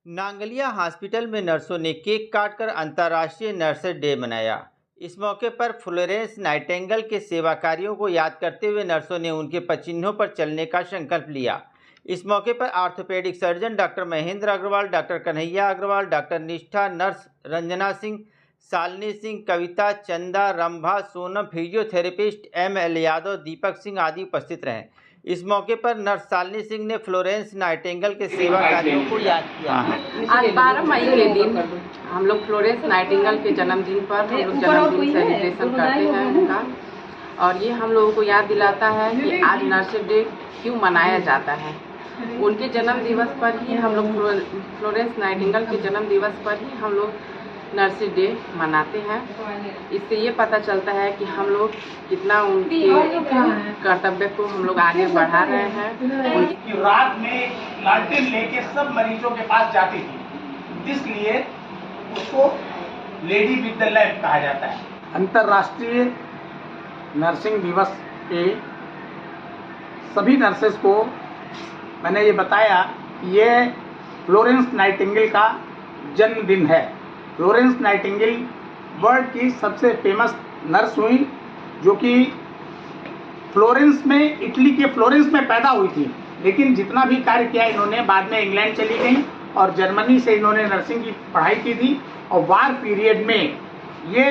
Nangalia hospital में नर्सों ने केक काटकर अंतर्राष्ट्रीय नर्सेस डे मनाया। इस मौके पर फ्लोरेंस नाइटिंगेल के सेवा कार्यों को याद करते हुए नर्सों ने उनके पचिन्हों पर चलने का संकल्प लिया। इस मौके पर orthopaedic surgeon doctor Mahendra Agrawal, doctor Kanhaiya Agrawal, doctor Nishtha, nurse Ranjana Singh, Shalini Singh, Kavita, Chanda, Rambha, Sonam, physiotherapist M L. Yadav, Deepak Singh आदि उपस्थित रहे। इस मौके पर नर्स शालिनी सिंह ने फ्लोरेंस नाइटिंगेल के सेवा कार्यों को याद किया। आज 12 मई के दिन हम लोग फ्लोरेंस नाइटिंगेल के जन्मदिन पर हम लोग जन्मदिन सेलिब्रेशन करते हैं उनका, और ये हम लोगों को याद दिलाता है कि आज नर्सेस डे क्यों मनाया जाता है। उनके जन्म दिवस पर ही हम लोग फ्लोरेंस नाइटिंगेल के जन्म दिवस पर ही हम लोग नर्सेस डे मनाते हैं। इससे ये पता चलता है कि हम लोग कितना उनके कर्तव्य को हम लोग आगे बढ़ा रहे हैं। कि रात में लालटेन लेके सब मरीजों के पास जाती थी, इसलिए उसको लेडी विद द लैम्प कहा जाता है। अंतर्राष्ट्रीय नर्सिंग दिवस पे सभी नर्सेस को मैंने ये बताया कि ये फ्लोरेंस नाइटिंगेल का जन्मदिन है। फ्लोरेंस नाइटिंगेल वर्ल्ड की सबसे फेमस नर्स हुई, जो कि फ्लोरेंस में, इटली के फ्लोरेंस में पैदा हुई थी, लेकिन जितना भी कार्य किया इन्होंने, बाद में इंग्लैंड चली गई और जर्मनी से इन्होंने नर्सिंग की पढ़ाई की थी। और वार पीरियड में ये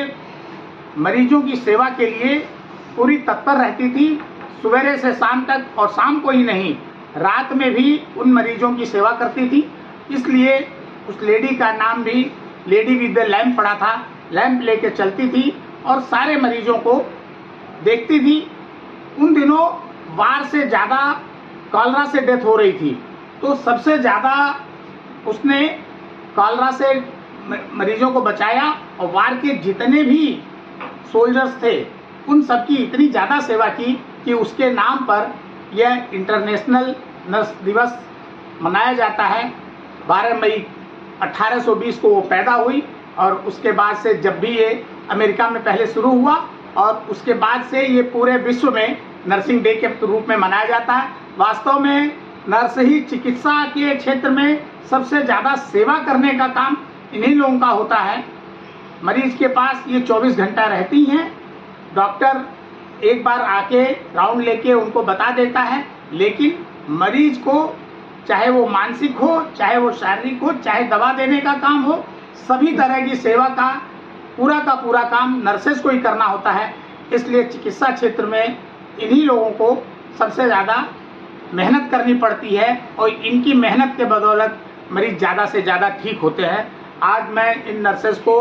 मरीजों की सेवा के लिए पूरी तत्पर रहती थी, सवेरे से शाम तक, और शाम को ही नहीं, रात में भी उन मरीजों की सेवा करती थी। इसलिए उस लेडी का नाम भी लेडी विद द लैम्प पड़ा था। लैम्प लेके चलती थी और सारे मरीजों को देखती थी। उन दिनों वार से ज़्यादा कॉलरा से डेथ हो रही थी, तो सबसे ज़्यादा उसने कॉलरा से मरीजों को बचाया, और वार के जितने भी सोल्जर्स थे उन सबकी इतनी ज़्यादा सेवा की कि उसके नाम पर यह इंटरनेशनल नर्स दिवस मनाया जाता है। 12 मई 1820 को वो पैदा हुई, और उसके बाद से जब भी ये अमेरिका में पहले शुरू हुआ, और उसके बाद से ये पूरे विश्व में नर्सिंग डे के रूप में मनाया जाता है। वास्तव में नर्स ही चिकित्सा के क्षेत्र में सबसे ज़्यादा सेवा करने का काम इन्हीं लोगों का होता है। मरीज के पास ये 24 घंटा रहती हैं। डॉक्टर एक बार आके राउंड लेके उनको बता देता है, लेकिन मरीज को चाहे वो मानसिक हो, चाहे वो शारीरिक हो, चाहे दवा देने का काम हो, सभी तरह की सेवा का पूरा काम नर्सेस को ही करना होता है। इसलिए चिकित्सा क्षेत्र में इन्हीं लोगों को सबसे ज़्यादा मेहनत करनी पड़ती है, और इनकी मेहनत के बदौलत मरीज ज़्यादा से ज़्यादा ठीक होते हैं। आज मैं इन नर्सेस को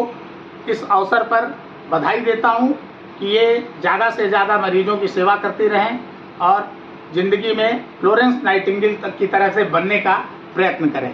इस अवसर पर बधाई देता हूँ कि ये ज़्यादा से ज़्यादा मरीजों की सेवा करती रहें और ज़िंदगी में फ्लोरेंस नाइटिंगेल की तरह से बनने का प्रयत्न करें।